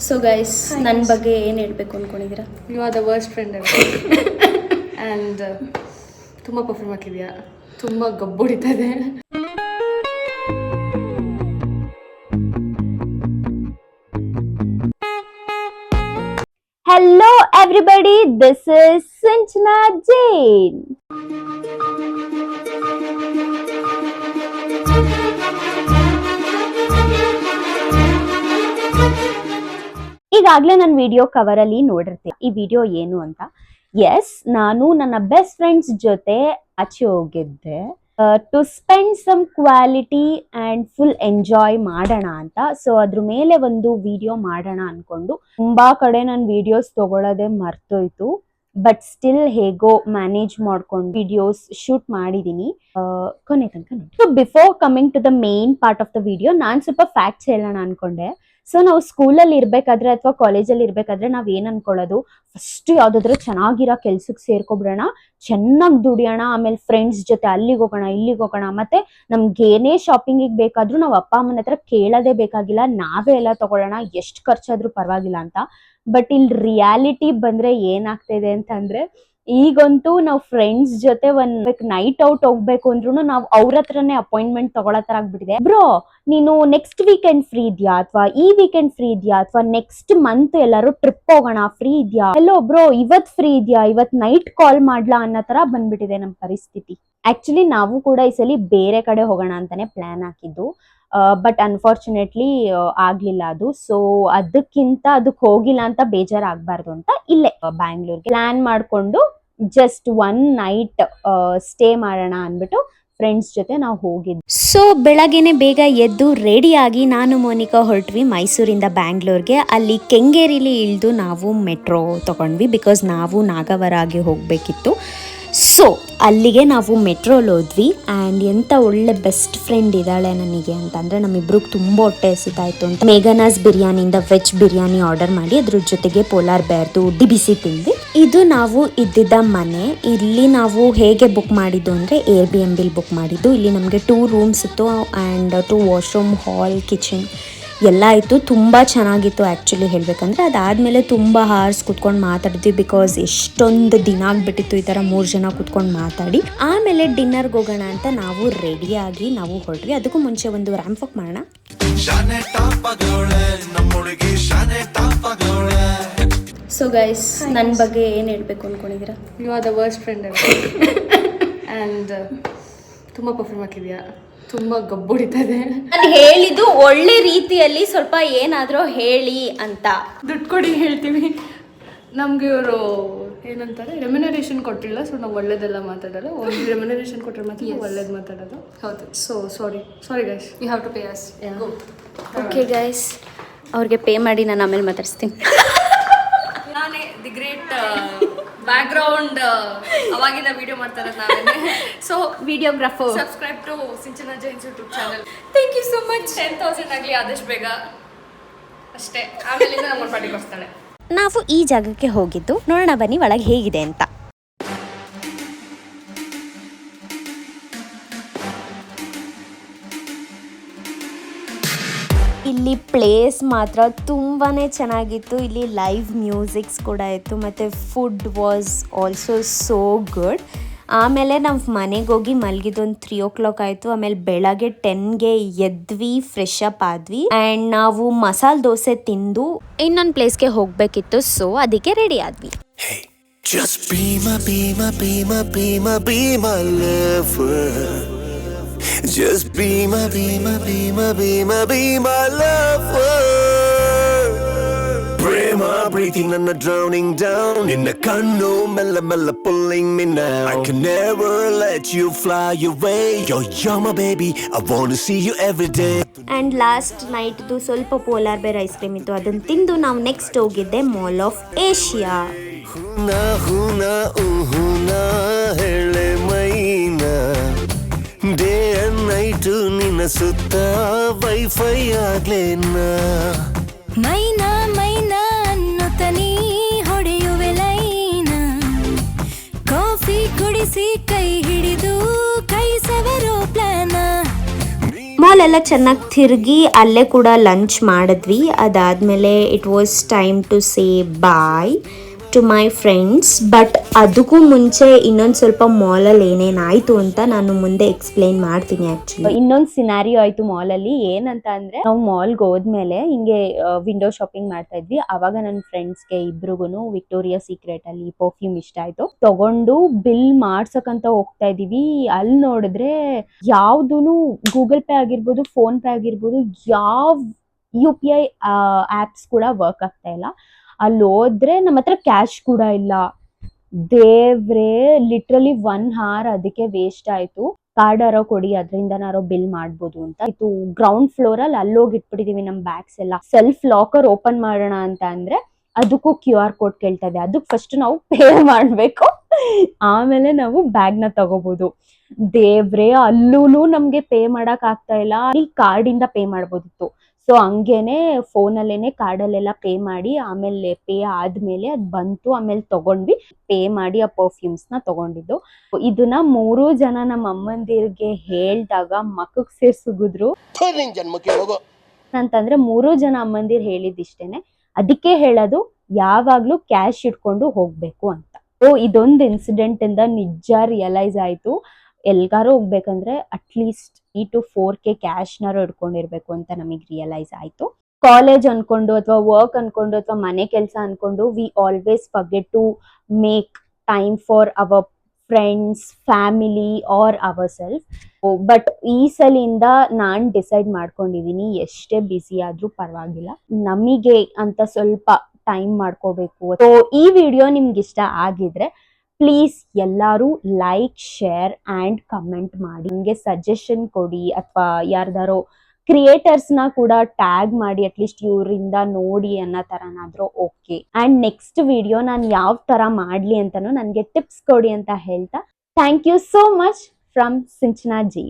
So guys, ನನ್ನ ಬಗ್ಗೆ ಏನು ಹೇಳಬೇಕು ಅಂದ್ಕೊಂಡಿದ್ದೀರಾ? You are the worst friend and ತುಂಬ ಪರ್ಫಾರ್ಮ್ ಹಾಕಿದ್ಯಾ, ತುಂಬ ಗಬ್ಬು ಹೊಡಿತದೆ. Hello everybody, this is Sinchana Jain. ಈಗಾಗಲೇ ನನ್ನ ವಿಡಿಯೋ ಕವರಲ್ಲಿ ನೋಡಿರ್ತೀನಿ ಈ ವಿಡಿಯೋ ಏನು ಅಂತ. ಎಸ್, ನಾನು ನನ್ನ ಬೆಸ್ಟ್ ಫ್ರೆಂಡ್ಸ್ ಜೊತೆ ಆಚೆ ಹೋಗಿದ್ದೆ to spend some quality and full enjoy ಮಾಡೋಣ ಅಂತ. ಸೊ ಅದ್ರ ಮೇಲೆ ಒಂದು ವಿಡಿಯೋ ಮಾಡೋಣ ಅನ್ಕೊಂಡು ತುಂಬಾ ಕಡೆ ನಾನು ವಿಡಿಯೋಸ್ ತಗೊಳ್ಳೋದೇ ಮರ್ತೋಯ್ತು. ಬಟ್ ಸ್ಟಿಲ್ ಹೇಗೋ ಮ್ಯಾನೇಜ್ ಮಾಡ್ಕೊಂಡು ವಿಡಿಯೋಸ್ ಶೂಟ್ ಮಾಡಿದೀನಿ. ಕೊನೆ ತನಕ ನೋಡಿ. So before coming to the main part of the video, ನಾನು ಸ್ವಲ್ಪ ಫ್ಯಾಕ್ಟ್ಸ್ ಹೇಳೋಣ ಅನ್ಕೊಂಡೆ. ಸೊ ನಾವು ಸ್ಕೂಲಲ್ಲಿ ಇರ್ಬೇಕಾದ್ರೆ ಅಥವಾ ಕಾಲೇಜಲ್ಲಿ ಇರ್ಬೇಕಾದ್ರೆ ನಾವ್ ಏನ್ ಅನ್ಕೊಳ್ಳೋದು, ಫಸ್ಟ್ ಯಾವ್ದಾದ್ರು ಚೆನ್ನಾಗಿರೋ ಕೆಲ್ಸಕ್ಕೆ ಸೇರ್ಕೊಬಿಡೋಣ, ಚೆನ್ನಾಗಿ ದುಡಿಯೋಣ, ಆಮೇಲೆ ಫ್ರೆಂಡ್ಸ್ ಜೊತೆ ಅಲ್ಲಿಗೆ ಹೋಗೋಣ ಇಲ್ಲಿಗೆ ಹೋಗೋಣ, ಮತ್ತೆ ನಮ್ಗೆ ಏನೇ ಶಾಪಿಂಗಿಗೆ ಬೇಕಾದ್ರೂ ನಾವ್ ಅಪ್ಪ ಅಮ್ಮನ ಹತ್ರ ಕೇಳೋದೇ ಬೇಕಾಗಿಲ್ಲ, ನಾವೇ ಎಲ್ಲ ತಗೊಳ್ಳೋಣ, ಎಷ್ಟು ಖರ್ಚಾದ್ರೂ ಪರವಾಗಿಲ್ಲ ಅಂತ. ಬಟ್ ಇಲ್ಲಿ ರಿಯಾಲಿಟಿ ಬಂದ್ರೆ ಏನಾಗ್ತಾ ಇದೆ ಅಂತಂದ್ರೆ, ಈಗಂತೂ ನಾವು ಫ್ರೆಂಡ್ಸ್ ಜೊತೆ ಒಂದ್ ನೈಟ್ ಔಟ್ ಹೋಗ್ಬೇಕು ಅಂದ್ರೂ ನಾವು ಅವ್ರ ಹತ್ರನೇ ಅಪಾಯಿಂಟ್ಮೆಂಟ್ ತಗೊಳ್ಳೋ ತರ ಆಗ್ಬಿಟ್ಟಿದೆ. ಬ್ರೋ, ನೀನು ನೆಕ್ಸ್ಟ್ ವೀಕೆಂಡ್ ಫ್ರೀ ಇದೆಯಾ, ಅಥವಾ ಈ ವೀಕೆಂಡ್ ಫ್ರೀ ಇದೆಯಾ, ಅಥವಾ ನೆಕ್ಸ್ಟ್ ಮಂತ್ ಎಲ್ಲಾರು ಟ್ರಿಪ್ ಹೋಗೋಣ, ಫ್ರೀ ಇದೆಯಾ, ಎಲ್ಲೋ ಬ್ರೋ ಇವತ್ ಫ್ರೀ ಇದೆಯಾ, ಇವತ್ ನೈಟ್ ಕಾಲ್ ಮಾಡ್ಲಾ ಅನ್ನೋ ತರ ಬಂದ್ಬಿಟ್ಟಿದೆ ನಮ್ ಪರಿಸ್ಥಿತಿ. ಆಕ್ಚುಲಿ ನಾವು ಕೂಡ ಈ ಸಲ ಬೇರೆ ಕಡೆ ಹೋಗೋಣ ಅಂತಾನೆ ಪ್ಲಾನ್ ಹಾಕಿದ್ದು. ಬಟ್ ಅನ್ಫಾರ್ಚುನೇಟ್ಲಿ ಆಗ್ಲಿಲ್ಲ ಅದು. ಸೊ ಅದಕ್ಕೆ ಹೋಗಿಲ್ಲ ಅಂತ ಬೇಜಾರಾಗಬಾರ್ದು ಅಂತ ಇಲ್ಲೇ ಬ್ಯಾಂಗ್ಳೂರ್ಗೆ ಪ್ಲಾನ್ ಮಾಡ್ಕೊಂಡು ಜಸ್ಟ್ ಒನ್ ನೈಟ್ ಸ್ಟೇ ಮಾಡೋಣ ಅಂದ್ಬಿಟ್ಟು ಫ್ರೆಂಡ್ಸ್ ಜೊತೆ ನಾವು ಹೋಗಿದ್ವಿ. ಸೊ ಬೆಳಗ್ಗೆನೆ ಬೇಗ ಎದ್ದು ರೆಡಿಯಾಗಿ ನಾನು ಮೋನಿಕಾ ಹೊರಟ್ವಿ ಮೈಸೂರಿಂದ ಬ್ಯಾಂಗ್ಳೂರ್ಗೆ. ಅಲ್ಲಿ ಕೆಂಗೇರಿಲಿ ಇಳಿದು ನಾವು ಮೆಟ್ರೋ ತಗೊಂಡ್ವಿ, ಬಿಕಾಸ್ ನಾವು ನಾಗವರಾಗೆ ಹೋಗಬೇಕಿತ್ತು. ಸೊ ಅಲ್ಲಿಗೆ ನಾವು ಮೆಟ್ರೋಲ್ ಹೋದ್ವಿ. ಆ್ಯಂಡ್ ಎಂಥ ಒಳ್ಳೆ ಬೆಸ್ಟ್ ಫ್ರೆಂಡ್ ಇದ್ದಾಳೆ ನನಗೆ ಅಂತಂದರೆ, ನಮ್ಮಿಬ್ರಿಗೆ ತುಂಬ ಹೊಟ್ಟೆ ಹಸಿತಾಯಿತು ಅಂತ ಮೇಘನಾಸ್ ಬಿರಿಯಾನಿಯಿಂದ ವೆಜ್ ಬಿರಿಯಾನಿ ಆರ್ಡರ್ ಮಾಡಿ ಅದ್ರ ಜೊತೆಗೆ ಪೋಲಾರ್ ಬೇರ್ದು ಬಿಸಿ ತಿಂದ್ವಿ. ಇದು ನಾವು ಇದ್ದಿದ್ದ ಮನೆ. ಇಲ್ಲಿ ನಾವು ಹೇಗೆ ಬುಕ್ ಮಾಡಿದ್ದು ಅಂದರೆ Airbnb ಬುಕ್ ಮಾಡಿದ್ದು. ಇಲ್ಲಿ ನಮಗೆ 2 ರೂಮ್ಸ್ ಇತ್ತು ಆ್ಯಂಡ್ 2 ವಾಶ್ರೂಮ್, ಹಾಲ್, ಕಿಚನ್ ಎಲ್ಲ ಇತ್ತು. ತುಂಬ ಚೆನ್ನಾಗಿತ್ತು ಆ್ಯಕ್ಚುಲಿ ಹೇಳಬೇಕಂದ್ರೆ. ಅದಾದಮೇಲೆ ತುಂಬ ಹಾರ್ಸ್ ಕುತ್ಕೊಂಡು ಮಾತಾಡಿದ್ವಿ, ಬಿಕಾಸ್ ಎಷ್ಟೊಂದು ದಿನ ಆಗಿಬಿಟ್ಟಿತ್ತು ಈ ಥರ 3 ಜನ ಕುತ್ಕೊಂಡು ಮಾತಾಡಿ. ಆಮೇಲೆ ಡಿನ್ನರ್ಗೆ ಹೋಗೋಣ ಅಂತ ನಾವು ರೆಡಿಯಾಗಿ ನಾವು ಹೊರಟ್ವಿ. ಅದಕ್ಕೂ ಮುಂಚೆ ಒಂದು ರ್ಯಾಂಪ್ ವಾಕ್ ಮಾಡೋಣ. ಸೊ ಗೈಸ್, ನನ್ನ ಬಗ್ಗೆ ಏನು ಹೇಳಬೇಕು ಅಂದ್ಕೊಂಡಿದ್ದೀರಾ? You are the worst friend and ತುಂಬ ಪರ್ಫಾರ್ಮ್ ಹಾಕಿದ್ಯಾ, ತುಂಬ ಗಬ್ಬು ಹೊಡಿತದೆ. ನಾನು ಹೇಳಿದ್ದು ಒಳ್ಳೆ ರೀತಿಯಲ್ಲಿ ಸ್ವಲ್ಪ ಏನಾದರೂ ಹೇಳಿ ಅಂತ. ದುಡ್ಡು ಕೊಡಿ ಹೇಳ್ತೀವಿ. ನಮಗೆ ಇವರು ಏನಂತಾರೆ, ರೆಮ್ಯುನರೇಷನ್ ಕೊಟ್ಟಿಲ್ಲ. ಸೊ ನಾವು ಒಳ್ಳೇದೆಲ್ಲ ಮಾತಾಡೋಲ್ಲ. ಒಂದು ರೆಮ್ಯುನರೇಷನ್ ಕೊಟ್ಟರೆ ಮಾತ್ರ ಒಳ್ಳೇದು ಮಾತಾಡೋದು. ಹೌದು. So sorry guys, you have to pay us. Okay guys, ಅವ್ರಿಗೆ ಪೇ ಮಾಡಿ ನಾನು ಆಮೇಲೆ ಮಾತಾಡ್ಸ್ತೀನಿ. ನಾನೇ ದಿ ಗ್ರೇಟ್ ಬ್ಯಾಕ್ಗ್ರೌಂಡ್ ಅವಾಗಿಂದ ವಿಡಿಯೋ ಮಾಡ್ತಾರೆ ನಾವೇನೆ. So videographer, subscribe to Sinchana Jain's YouTube channel. Thank you so much. 10,000 ಆಗಲಿ ಆದಷ್ಟು ಬೇಗ ಅಷ್ಟೇ. ಆಮೇಲೆ ನಮ್ಮ ಪಾರ್ಟಿಗೆ ಬರ್ತಾಳೆ. ನಾವು ಈ ಜಾಗಕ್ಕೆ ಹೋಗಿದ್ದು, ನೋಡೋಣ ಬನ್ನಿ ಒಳಗೆ ಹೇಗಿದೆ ಅಂತ. ಇಲ್ಲಿ ಪ್ಲೇಸ್ ಮಾತ್ರ ತುಂಬಾ ಚೆನ್ನಾಗಿತ್ತು. ಇಲ್ಲಿ ಲೈವ್ ಮ್ಯೂಸಿಕ್ಸ್ ಕೂಡ ಇತ್ತು ಮತ್ತು food was also so good. ಆಮೇಲೆ ನಾವು ಮನೆಗೆ ಹೋಗಿ ಮಲಗಿದ್ದು ಒಂದು 3 o'clock ಆಯಿತು. ಆಮೇಲೆ ಬೆಳಗ್ಗೆ 10ಗೆ ಎದ್ವಿ, ಫ್ರೆಶ್ ಅಪ್ ಆದ್ವಿ ಆ್ಯಂಡ್ ನಾವು ಮಸಾಲೆ ದೋಸೆ ತಿಂದು ಇನ್ನೊಂದು ಪ್ಲೇಸ್ಗೆ ಹೋಗಬೇಕಿತ್ತು. ಸೊ ಅದಕ್ಕೆ ರೆಡಿ ಆದ್ವಿ. Just be my lover. Just be my lover. Prema breathing and drowning down in the kannu, mella pulling me now. I can never let you fly away. You're my baby, I wanna see you every day. And last ನೈಟ್ದು ಸ್ವಲ್ಪ polar ಬೇರ್ ice cream ಇತ್ತು, ಅದನ್ನು ತಿಂದು ನಾವು next ಹೋಗಿದ್ದೆ mall of Asia. ಹುನಾ ಹೇಳೆ ಮೈನಾ, day and night ನಿನ್ನ ಸುತ್ತ ವೈಫೈ ಆಗ್ಲೇನಾ. ಮೈನಾ ಅನ್ನುತ್ತ ನೀ ಹೊಡೆಯುವೆ ಲೈನ, ಕುಡಿಸಿ ಕೈ ಹಿಡಿದು ಕೈ ಸವರೋ ಪ್ಲಾನ. ಮಾಲ್ ಎಲ್ಲ ಚೆನ್ನಾಗಿ ತಿರುಗಿ ಅಲ್ಲೇ ಕೂಡ ಲಂಚ್ ಮಾಡಿದ್ವಿ. ಅದಾದಮೇಲೆ it was time to say bye to my friends. But ಅದಕ್ಕೂ ಮುಂಚೆ ಇನ್ನೊಂದು ಸ್ವಲ್ಪ ಮಾಲಲ್ಲಿ ಏನೇನಾಯಿತು ಅಂತ ನಾನು ಮುಂದೆ ಎಕ್ಸ್ಪ್ಲೈನ್ ಮಾಡ್ತೀನಿ. ಆ್ಯಕ್ಚುಲಿ ಇನ್ನೊಂದು ಸಿನಾರಿಯೋ ಆಯ್ತು ಮಾಲಲ್ಲಿ. ಏನಂತ ಅಂದ್ರೆ, ನಾವು ಮಾಲ್ಗೆ ಹೋದ್ಮೇಲೆ ಹಿಂಗೆ ವಿಂಡೋ ಶಾಪಿಂಗ್ ಮಾಡ್ತಾ ಇದ್ವಿ. ಅವಾಗ ನನ್ನ ಫ್ರೆಂಡ್ಸ್ಗೆ ಇಬ್ರಿಗೂ ವಿಕ್ಟೋರಿಯಾ ಸೀಕ್ರೆಟ್ ಅಲ್ಲಿ ಪರ್ಫ್ಯೂಮ್ ಇಷ್ಟ ಆಯ್ತು. ತಗೊಂಡು ಬಿಲ್ ಮಾಡ್ಸಕ್ಕಂತ ಹೋಗ್ತಾ ಇದೀವಿ. ಅಲ್ಲಿ ನೋಡಿದ್ರೆ ಯಾವ್ದೂನು ಗೂಗಲ್ ಪೇ ಆಗಿರ್ಬೋದು, ಫೋನ್ ಪೇ ಆಗಿರ್ಬೋದು, ಯಾವ UPI ಆಪ್ಸ್ ಕೂಡ ವರ್ಕ್ ಆಗ್ತಾ ಇಲ್ಲ. ಅಲ್ಲಿ ಹೋದ್ರೆ ನಮ್ಮ ಹತ್ರ ಕ್ಯಾಶ್ ಕೂಡ ಇಲ್ಲ. ದೇವ್ರೆ, ಲಿಟ್ರಲಿ 1 hour ಅದಕ್ಕೆ ವೇಸ್ಟ್ ಆಯ್ತು. ಕಾರ್ಡ್ ಅರೋ ಕೊಡಿ, ಅದರಿಂದನಾರೋ ಬಿಲ್ ಮಾಡ್ಬೋದು ಅಂತ. ಇದು ಗ್ರೌಂಡ್ ಫ್ಲೋರ್ ಅಲ್ಲಿ ಹೋಗಿ ಇಟ್ಬಿಟ್ಟಿದೀವಿ ನಮ್ ಬ್ಯಾಗ್ಸ್ ಎಲ್ಲ. ಸೆಲ್ಫ್ ಲಾಕರ್ ಓಪನ್ ಮಾಡೋಣ ಅಂತ ಅಂದ್ರೆ ಅದಕ್ಕೂ QR ಕೋಡ್ ಕೇಳ್ತಾ ಇದೆ. ಅದಕ್ಕೆ ಫಸ್ಟ್ ನಾವು ಪೇ ಮಾಡ್ಬೇಕು, ಆಮೇಲೆ ನಾವು ಬ್ಯಾಗ್ ನ ತಗೋಬಹುದು. ದೇವ್ರೆ, ಅಲ್ಲೂ ನಮ್ಗೆ ಪೇ ಮಾಡಕ್ ಆಗ್ತಾ ಇಲ್ಲ. ಈ ಕಾರ್ಡ್ ಇಂದ ಪೇ ಮಾಡ್ಬೋದಿತ್ತು. ಸೊ ಹಂಗೇನೆ ಫೋನಲ್ಲೇನೆ ಕಾರ್ಡಲ್ಲೆಲ್ಲ ಪೇ ಮಾಡಿ, ಆಮೇಲೆ ಪೇ ಆದ್ಮೇಲೆ ಅದ್ ಬಂತು. ಆಮೇಲೆ ತಗೊಂಡ್ವಿ, ಪೇ ಮಾಡಿ ಆ ಪರ್ಫ್ಯೂಮ್ಸ್ ನ ತಗೊಂಡಿದ್ದು. ಇದನ್ನ 3 ಜನ ನಮ್ಮ ಅಮ್ಮಂದಿರ್ಗೆ ಹೇಳ್ದಾಗ ಮಕ್ಕಕ್ ಸೇರ್ಸುಗಿದ್ರು ಅಂತಂದ್ರೆ 3 ಜನ ಅಮ್ಮಂದಿರ್ ಹೇಳಿದಿಷ್ಟೇನೆ. ಅದಕ್ಕೆ ಹೇಳೋದು, ಯಾವಾಗ್ಲೂ ಕ್ಯಾಶ್ ಇಟ್ಕೊಂಡು ಹೋಗ್ಬೇಕು ಅಂತ. ಸೊ ಇದೊಂದು ಇನ್ಸಿಡೆಂಟ್ ಇಂದ ನಿಜ ರಿಯಲೈಸ್ ಆಯ್ತು, ಎಲ್ಗಾರು ಹೋಗ್ಬೇಕಂದ್ರೆ ಅಟ್ಲೀಸ್ಟ್ 3 to 4K ಕ್ಯಾಶ್ನಾರು ಇಟ್ಕೊಂಡಿರ್ಬೇಕು ಅಂತ ನಮಗೆ ರಿಯಲೈಸ್ ಆಯ್ತು. ಕಾಲೇಜ್ ಅನ್ಕೊಂಡು ಅಥವಾ ವರ್ಕ್ ಅನ್ಕೊಂಡು ಅಥವಾ ಮನೆ ಕೆಲಸ ಅನ್ಕೊಂಡು we always forget to make time for our friends, family or our self. But ಈ ಸಲಿಂದ ನಾನ್ ಡಿಸೈಡ್ ಮಾಡ್ಕೊಂಡಿದೀನಿ, ಎಷ್ಟೇ ಬ್ಯುಸಿ ಆದ್ರೂ ಪರವಾಗಿಲ್ಲ, ನಮಗೆ ಅಂತ ಸ್ವಲ್ಪ ಟೈಮ್ ಮಾಡ್ಕೋಬೇಕು. ಸೊ ಈ ವಿಡಿಯೋ ನಿಮ್ಗೆ ಇಷ್ಟ ಆಗಿದ್ರೆ ಪ್ಲೀಸ್ ಎಲ್ಲರೂ ಲೈಕ್, ಶೇರ್ ಅಂಡ್ ಕಮೆಂಟ್ ಮಾಡಿ. ನಿಮಗೆ ಸಜೆಷನ್ ಕೊಡಿ, ಅಥವಾ ಯಾರ್ದಾರೋ ಕ್ರಿಯೇಟರ್ಸ್ ನ ಕೂಡ ಟ್ಯಾಗ್ ಮಾಡಿ, ಅಟ್ಲೀಸ್ಟ್ ಇವರಿಂದ ನೋಡಿ ಅನ್ನೋ ತರನಾದ್ರೂ ಓಕೆ. ಅಂಡ್ ನೆಕ್ಸ್ಟ್ ವಿಡಿಯೋ ನಾನು ಯಾವ ತರ ಮಾಡ್ಲಿ ಅಂತಾನು ನನಗೆ ಟಿಪ್ಸ್ ಕೊಡಿ ಅಂತ ಹೇಳ್ತಾ, thank you so much from Sinchana G.